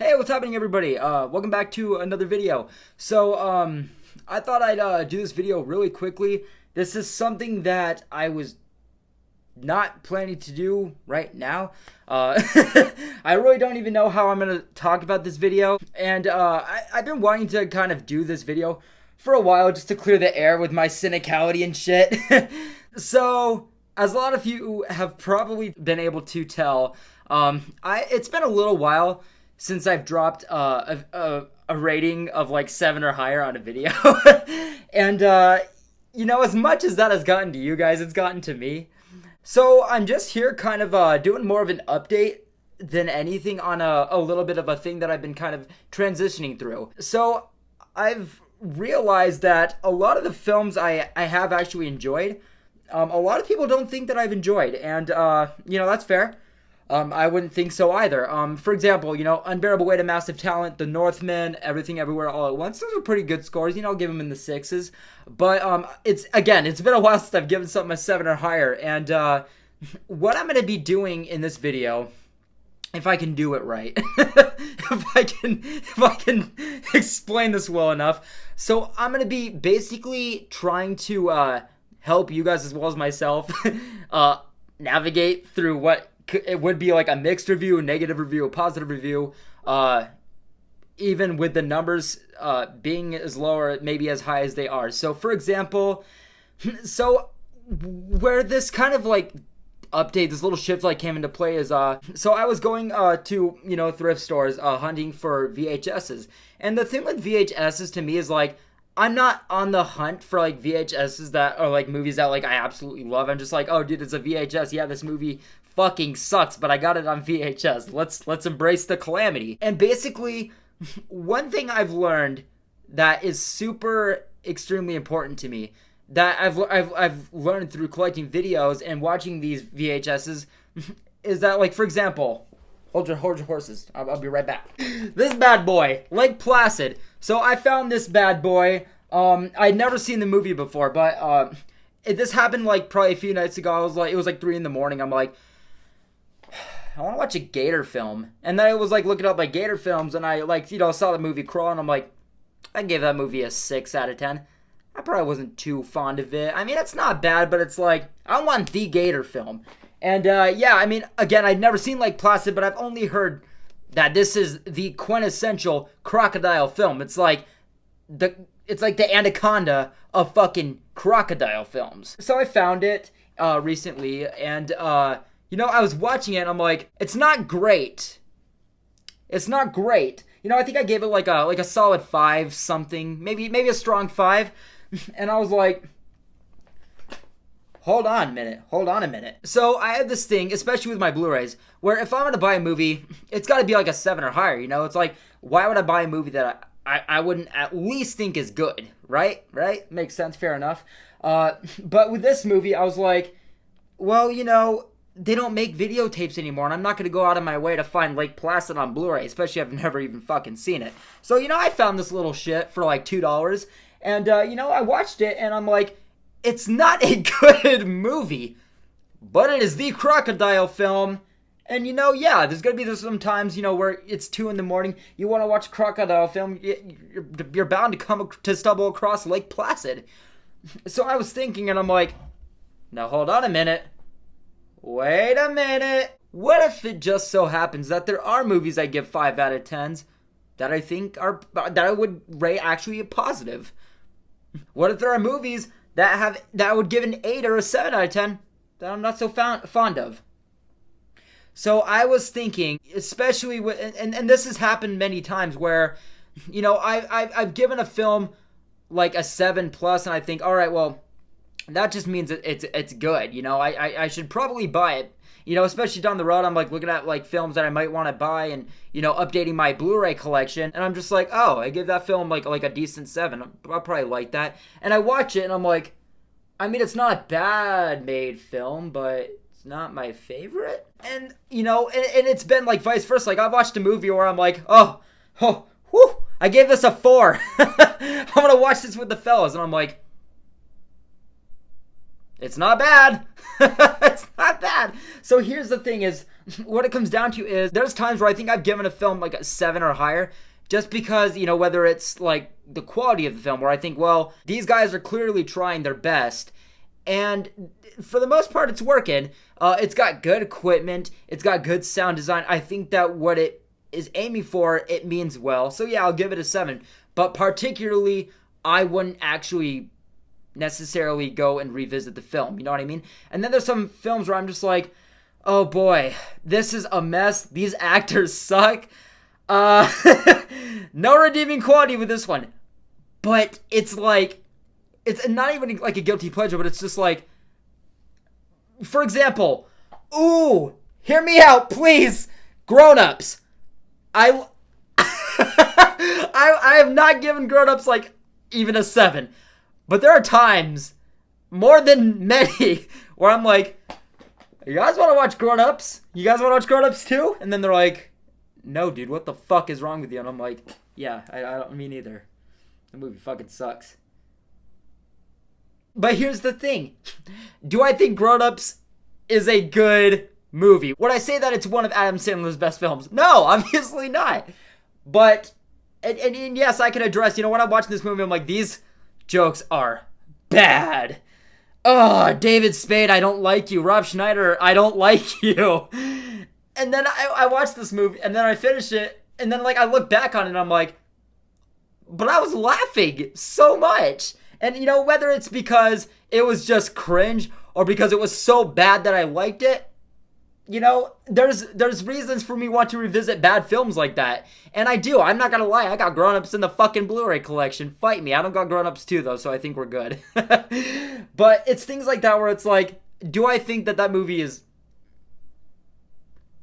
Hey, what's happening, everybody? Welcome back to another video. I thought I'd do this video really quickly. This is something that I was not planning to do right now. I really don't even know how I'm gonna talk about this video, and I've been wanting to kind of do this video for a while just to clear the air with my cynicality and shit. So, as a lot of you have probably been able to tell, it's been a little while since I've dropped a rating of like 7 or higher on a video. And, as much as that has gotten to you guys, it's gotten to me. So I'm just here kind of doing more of an update than anything on a little bit of a thing that I've been kind of transitioning through. So I've realized that a lot of the films I have actually enjoyed, a lot of people don't think that I've enjoyed. And, that's fair. I wouldn't think so either. For example, Unbearable Weight of Massive Talent, The Northman, Everything Everywhere All at Once. Those are pretty good scores. I'll give them in the 6s. But it's been a while since I've given something a 7 or higher. And what I'm going to be doing in this video, if I can do it right, if I can explain this well enough. So I'm going to be basically trying to help you guys as well as myself navigate through what it would be like a mixed review, a negative review, a positive review, even with the numbers being as low or maybe as high as they are. So, for example, where this kind of like update, this little shift like came into play is, so I was going to, thrift stores hunting for VHSs. And the thing with VHSs to me is like, I'm not on the hunt for like VHSs that are like movies that like I absolutely love. I'm just like, oh dude, it's a VHS. Yeah, this movie fucking sucks, but I got it on VHS. Let's embrace the calamity. And basically, one thing I've learned that is super extremely important to me, that I've learned through collecting videos and watching these VHSs, is that, like, for example, hold your horses. I'll be right back. This bad boy, Lake Placid. So I found this bad boy. I'd never seen the movie before, but this happened like probably a few nights ago. It was like 3 in the morning. I'm like, I want to watch a Gator film. And then I was like looking up like Gator films, and I saw the movie Crawl, and I'm like, I gave that movie a 6 out of 10. I probably wasn't too fond of it. I mean, it's not bad, but it's like, I want the Gator film. And again, I'd never seen Lake Placid, but I've only heard that this is the quintessential crocodile film. It's like the Anaconda of fucking crocodile films. So I found it recently, and I was watching it, and I'm like, it's not great. It's not great. I think I gave it like a solid 5 something, maybe a strong 5. And I was like, hold on a minute. So I have this thing, especially with my Blu-rays, where if I'm going to buy a movie, it's got to be like a 7 or higher, It's like, why would I buy a movie that I wouldn't at least think is good, right? Right? Makes sense, fair enough. But with this movie, I was like, well, they don't make videotapes anymore, and I'm not going to go out of my way to find Lake Placid on Blu-ray, especially if I've never even fucking seen it. So, I found this little shit for like $2, and, I watched it, and I'm like, it's not a good movie, but it is the crocodile film. And, there's going to be some times, where it's 2 in the morning, you want to watch a crocodile film, you're bound to stumble across Lake Placid. So I was thinking, and I'm like, now hold on a minute. Wait a minute. What if it just so happens that there are movies I give 5 out of 10s that I think that I would rate actually a positive? What if there are movies that I would give an 8 or a 7 out of 10 that I'm not so fond of? So I was thinking, especially with, and this has happened many times where, I've given a film like a 7 plus, and I think, all right, well, that just means it's good. I should probably buy it. Especially down the road, I'm like looking at like films that I might want to buy, and updating my Blu-ray collection, and I'm just like, oh, I give that film like a decent 7. I'll probably like that. And I watch it, and I'm like, I mean, it's not a bad made film, but it's not my favorite. And and it's been like vice versa. Like, I've watched a movie where I'm like, oh, whew, I gave this a 4. I'm gonna watch this with the fellas, and I'm like, it's not bad. It's not bad. So here's the thing is, what it comes down to is there's times where I think I've given a film like a 7 or higher, just because, whether it's like the quality of the film, where I think, well, these guys are clearly trying their best, and for the most part, it's working. It's got good equipment. It's got good sound design. I think that what it is aiming for, it means well. So yeah, I'll give it a 7. But particularly, I wouldn't actually necessarily go and revisit the film. You know what I mean? And then there's some films where I'm just like, oh boy, this is a mess. These actors suck. No redeeming quality with this one. But it's like, it's not even like a guilty pleasure, but it's just like, for example, ooh, hear me out, please. Grown Ups. I have not given Grown Ups like even a 7. But there are times, more than many, where I'm like, you guys want to watch Grown Ups? You guys want to watch Grown Ups too? And then they're like, no, dude, what the fuck is wrong with you? And I'm like, yeah, I don't mean either. The movie fucking sucks. But here's the thing. Do I think Grown Ups is a good movie? Would I say that it's one of Adam Sandler's best films? No, obviously not. But, and yes, I can address, when I'm watching this movie, I'm like, these jokes are bad. Oh, David Spade, I don't like you. Rob Schneider, I don't like you. And then I watch this movie, and then I finish it, and then I look back on it, and I'm like, but I was laughing so much. And whether it's because it was just cringe or because it was so bad that I liked it, there's reasons for me want to revisit bad films like that. And I do. I'm not gonna lie. I got Grown Ups in the fucking Blu-ray collection. Fight me. I don't got Grown Ups 2 though, so I think we're good. But it's things like that where it's like, do I think that movie is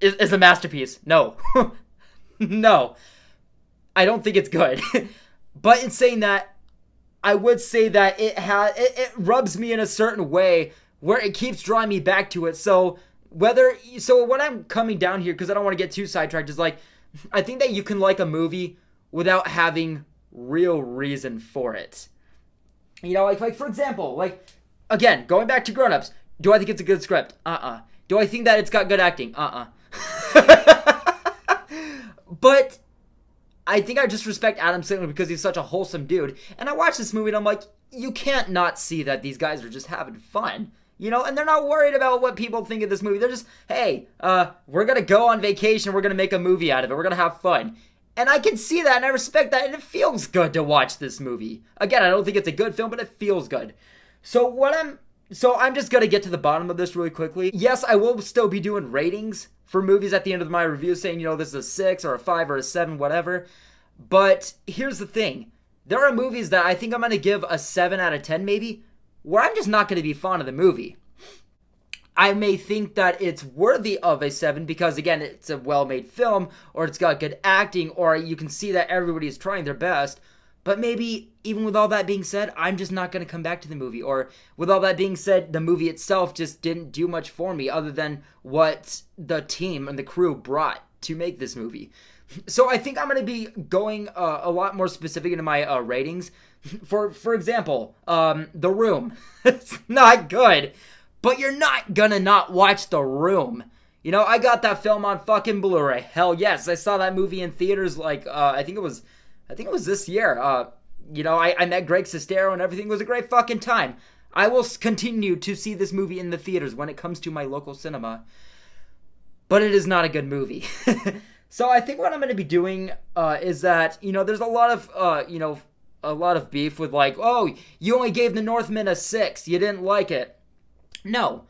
a masterpiece? No. No. I don't think it's good. But in saying that, I would say that it rubs me in a certain way where it keeps drawing me back to it. So what I'm coming down here, because I don't want to get too sidetracked, is like, I think that you can like a movie without having real reason for it. Like for example, again, going back to Grown Ups, do I think it's a good script? Do I think that it's got good acting? But I think I just respect Adam Sandler because he's such a wholesome dude. And I watch this movie and I'm like, you can't not see that these guys are just having fun. And they're not worried about what people think of this movie. They're just, hey, we're going to go on vacation. We're going to make a movie out of it. We're going to have fun. And I can see that and I respect that. And it feels good to watch this movie. Again, I don't think it's a good film, but it feels good. So I'm just going to get to the bottom of this really quickly. Yes, I will still be doing ratings for movies at the end of my review saying, this is a 6 or a 5 or a 7, whatever. But here's the thing. There are movies that I think I'm going to give a 7 out of 10 maybe, where I'm just not going to be fond of the movie. I may think that it's worthy of a 7 because, again, it's a well-made film, or it's got good acting, or you can see that everybody is trying their best. But maybe, even with all that being said, I'm just not going to come back to the movie. Or, with all that being said, the movie itself just didn't do much for me other than what the team and the crew brought to make this movie. So I think I'm going to be going a lot more specific into my ratings. For example, The Room. It's not good, but you're not going to not watch The Room. I got that film on fucking Blu-ray. Hell yes, I saw that movie in theaters I think it was this year. I met Greg Sestero and everything was a great fucking time. I will continue to see this movie in the theaters when it comes to my local cinema. But it is not a good movie. So I think what I'm going to be doing is that, there's a lot of beef with oh, you only gave The Northman a 6. You didn't like it. No.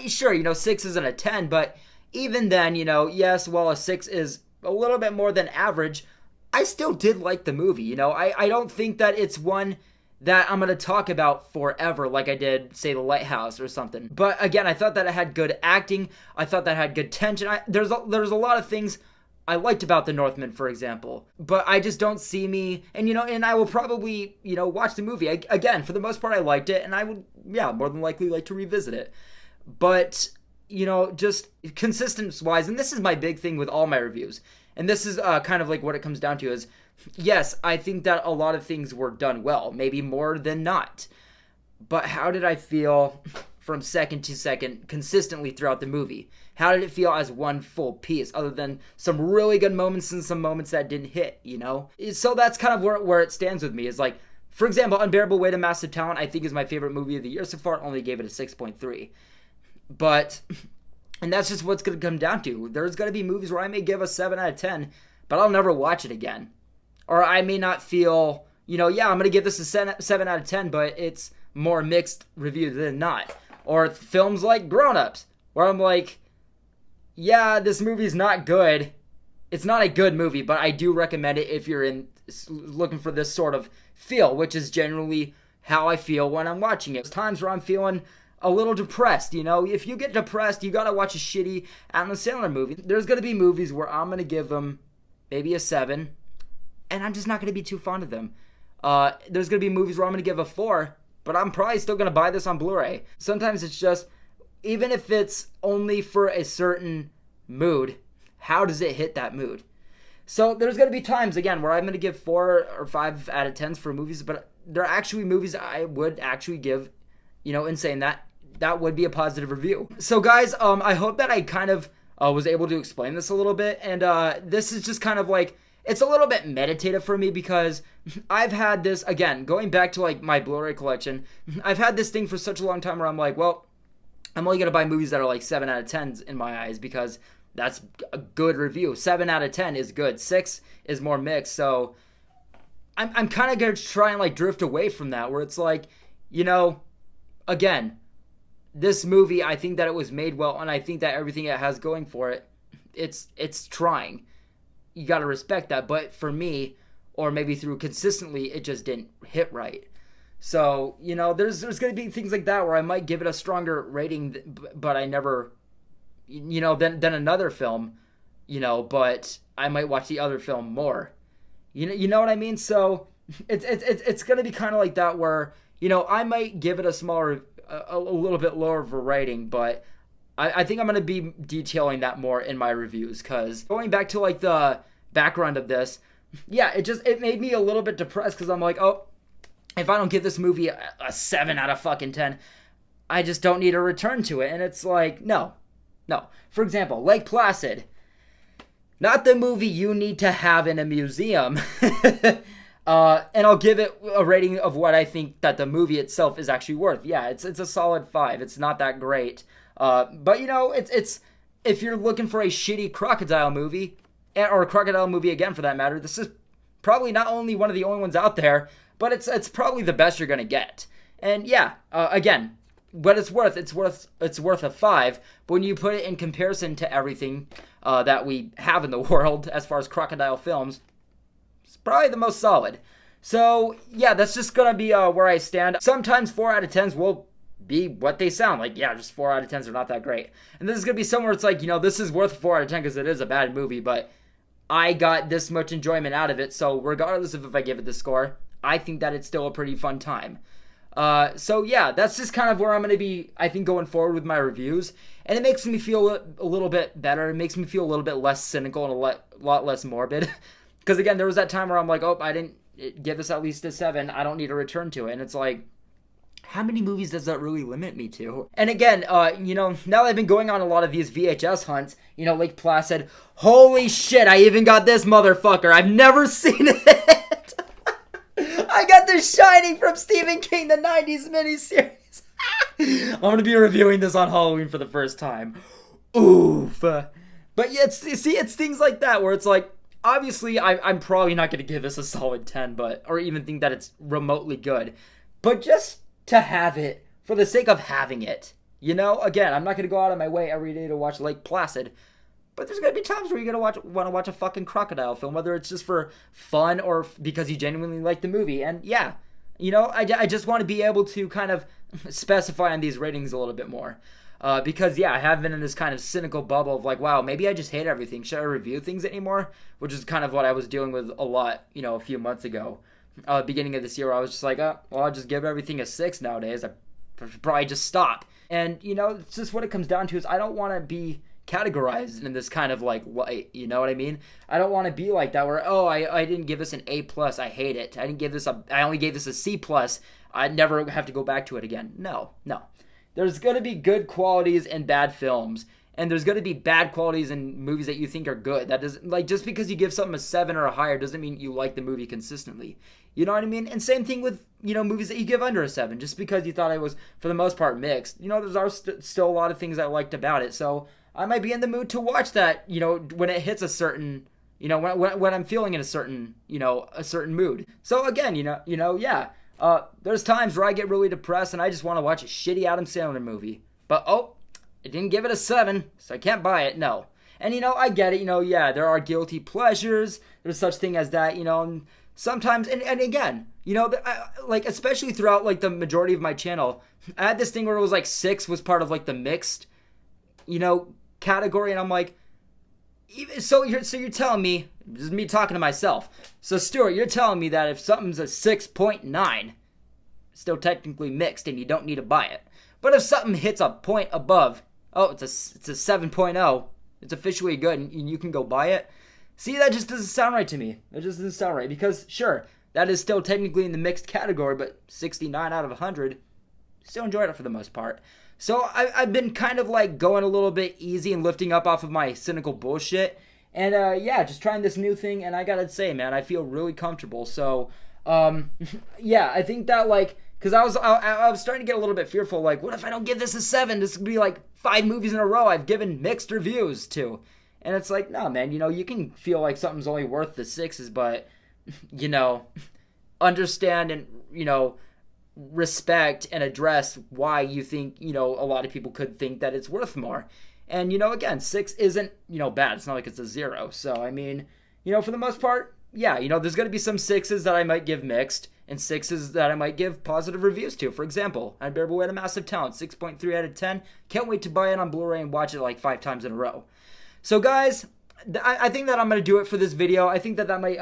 Sure, 6 isn't a 10, but even then, yes, while a 6 is a little bit more than average, I still did like the movie. I don't think that it's one that I'm going to talk about forever like I did, say, The Lighthouse or something. But again, I thought that it had good acting. I thought that it had good tension. There's a lot of things I liked about The Northman, for example. But I just don't see me, and I will probably, watch the movie. Again, for the most part, I liked it, and I would, more than likely like to revisit it. But, just consistency-wise, and this is my big thing with all my reviews, and this is kind of what it comes down to is, yes, I think that a lot of things were done well, maybe more than not. But how did I feel from second to second consistently throughout the movie? How did it feel as one full piece, other than some really good moments and some moments that didn't hit, you know? So that's kind of where it stands with me, is like, for example, Unbearable Weight of Massive Talent, I think is my favorite movie of the year so far. Only gave it a 6.3. But, and that's just what's going to come down to. There's going to be movies where I may give a 7 out of 10, but I'll never watch it again. Or I may not feel, I'm going to give this a 7 out of 10, but it's more mixed review than not. Or films like Grown Ups, where I'm like, yeah, this movie's not good. It's not a good movie, but I do recommend it if you're looking for this sort of feel, which is generally how I feel when I'm watching it. There's times where I'm feeling a little depressed, If you get depressed, you gotta watch a shitty Adam Sandler movie. There's gonna be movies where I'm gonna give them maybe a 7, and I'm just not gonna be too fond of them. There's gonna be movies where I'm gonna give a 4, but I'm probably still gonna buy this on Blu-ray. Sometimes it's just, even if it's only for a certain mood, how does it hit that mood? So there's going to be times, again, where I'm going to give 4 or 5 out of 10s for movies, but there are actually movies I would actually give, in saying that would be a positive review. So guys, I hope that I kind of was able to explain this a little bit, and this is just kind of like, it's a little bit meditative for me, because I've had this, again, going back to like my Blu-ray collection, I've had this thing for such a long time where I'm like, well, I'm only going to buy movies that are like 7 out of 10s in my eyes, because that's a good review. 7 out of 10 is good. 6 is more mixed. So I'm kind of going to try and like drift away from that, where it's like, again, this movie, I think that it was made well, and I think that everything it has going for it, it's trying. You got to respect that. But for me, or maybe through consistently, it just didn't hit right. So, there's going to be things like that where I might give it a stronger rating, but I never, than another film, but I might watch the other film more. You know what I mean? So it's going to be kind of like that where, I might give it a little bit lower of a rating, but I think I'm going to be detailing that more in my reviews, because going back to like the background of this, yeah, it made me a little bit depressed, because I'm like, oh, if I don't give this movie a 7 out of fucking 10, I just don't need to return to it. And it's like, no. For example, Lake Placid. Not the movie you need to have in a museum. And I'll give it a rating of what I think that the movie itself is actually worth. Yeah, it's a solid 5. It's not that great. But, it's if you're looking for a shitty crocodile movie, or a crocodile movie again for that matter, this is probably not only one of the only ones out there, but it's probably the best you're gonna get. And yeah, again, what it's worth a 5. But when you put it in comparison to everything that we have in the world as far as crocodile films, it's probably the most solid. So yeah, that's just gonna be where I stand. Sometimes 4 out of 10s will be what they sound like. Yeah, just 4 out of 10s are not that great. And this is gonna be somewhere it's like, this is worth a 4 out of 10 because it is a bad movie, but I got this much enjoyment out of it. So regardless of if I give it the score, I think that it's still a pretty fun time. So yeah, that's just kind of where I'm going to be, I think, going forward with my reviews. And it makes me feel a little bit better. It makes me feel a little bit less cynical and a lot less morbid. Because again, there was that time where I'm like, oh, I didn't give this at least a 7. I don't need to return to it. And it's like, how many movies does that really limit me to? And again, now that I've been going on a lot of these VHS hunts, Lake Placid, holy shit, I even got this motherfucker. I've never seen it. I got The Shining from Stephen King, the 90s miniseries. I'm going to be reviewing this on Halloween for the first time. Oof. But yeah, it's things like that where it's like, obviously, I'm probably not going to give this a solid 10, or even think that it's remotely good. But just to have it, for the sake of having it. Again, I'm not going to go out of my way every day to watch Lake Placid. But there's going to be times where you're going to want to watch a fucking crocodile film, whether it's just for fun or because you genuinely like the movie. And yeah, I just want to be able to kind of specify on these ratings a little bit more. Because, yeah, I have been in this kind of cynical bubble of like, wow, maybe I just hate everything. Should I review things anymore? Which is kind of what I was dealing with a lot, a few months ago. Beginning of this year, I was just like, I'll just give everything a 6 nowadays. I should probably just stop. And, it's just what it comes down to is I don't want to be categorized in this kind of like light, you know what I mean? I don't want to be like that where, I didn't give this an A+, I hate it. I only gave this a C+, I'd never have to go back to it again. No. there's going to be good qualities and bad films. And there's going to be bad qualities in movies that you think are good. That doesn't, like, just because you give something a 7 or a higher doesn't mean you like the movie consistently. You know what I mean? And same thing with, movies that you give under a 7. Just because you thought it was, for the most part, mixed. There's still a lot of things I liked about it. So I might be in the mood to watch that, when it hits a certain, when I'm feeling in a certain, a certain mood. So again, yeah. There's times where I get really depressed and I just want to watch a shitty Adam Sandler movie. But, it didn't give it a 7, so I can't buy it, no. And, I get it, yeah, there are guilty pleasures. There's such thing as that, and sometimes, and again, like, especially throughout, like, the majority of my channel, I had this thing where it was, like, 6 was part of, like, the mixed, category, and I'm like, so you're telling me, this is me talking to myself, so Stuart, you're telling me that if something's a 6.9, still technically mixed, and you don't need to buy it. But if something hits a point above, it's a 7.0, it's officially good, and you can go buy it. See, that just doesn't sound right to me. That just doesn't sound right, because sure, that is still technically in the mixed category, but 69 out of 100, still enjoyed it for the most part. So I've been kind of like going a little bit easy and lifting up off of my cynical bullshit, and yeah, just trying this new thing, and I gotta say, man, I feel really comfortable. So yeah, I think that, like, because I was starting to get a little bit fearful, like, what if I don't give this a 7? This could be like 5 movies in a row I've given mixed reviews to. And it's like, no, man, you can feel like something's only worth the 6s, but, understand and, respect and address why you think, a lot of people could think that it's worth more. And, again, 6 isn't, bad. It's not like it's a 0. So, I mean, for the most part, yeah, there's going to be some 6s that I might give mixed, and 6s that I might give positive reviews to. For example, Unbearable Weight of Massive Talent, 6.3 out of 10. Can't wait to buy it on Blu-ray and watch it like 5 times in a row. So guys, I think that I'm going to do it for this video. I think that might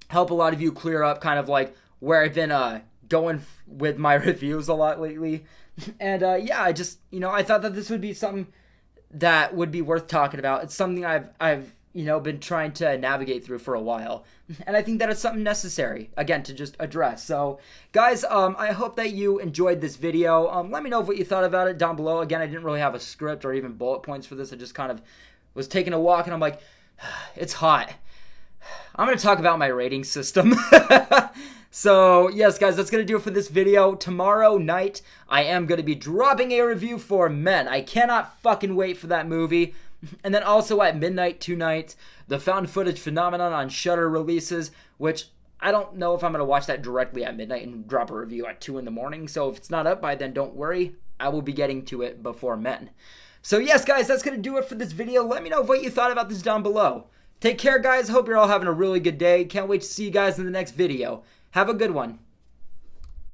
help a lot of you clear up kind of like where I've been going with my reviews a lot lately. And yeah, I just, I thought that this would be something that would be worth talking about. It's something I've been trying to navigate through for a while. And I think that it's something necessary, again, to just address. So, guys, I hope that you enjoyed this video. Let me know what you thought about it down below. Again, I didn't really have a script or even bullet points for this. I just kind of was taking a walk, and I'm like, it's hot. I'm going to talk about my rating system. So, yes, guys, that's going to do it for this video. Tomorrow night, I am going to be dropping a review for Men. I cannot fucking wait for that movie. And then also at midnight tonight, the found footage phenomenon on Shudder releases, which I don't know if I'm going to watch that directly at midnight and drop a review at 2 in the morning. So if it's not up by then, don't worry. I will be getting to it before Men. So yes, guys, that's going to do it for this video. Let me know what you thought about this down below. Take care, guys. Hope you're all having a really good day. Can't wait to see you guys in the next video. Have a good one.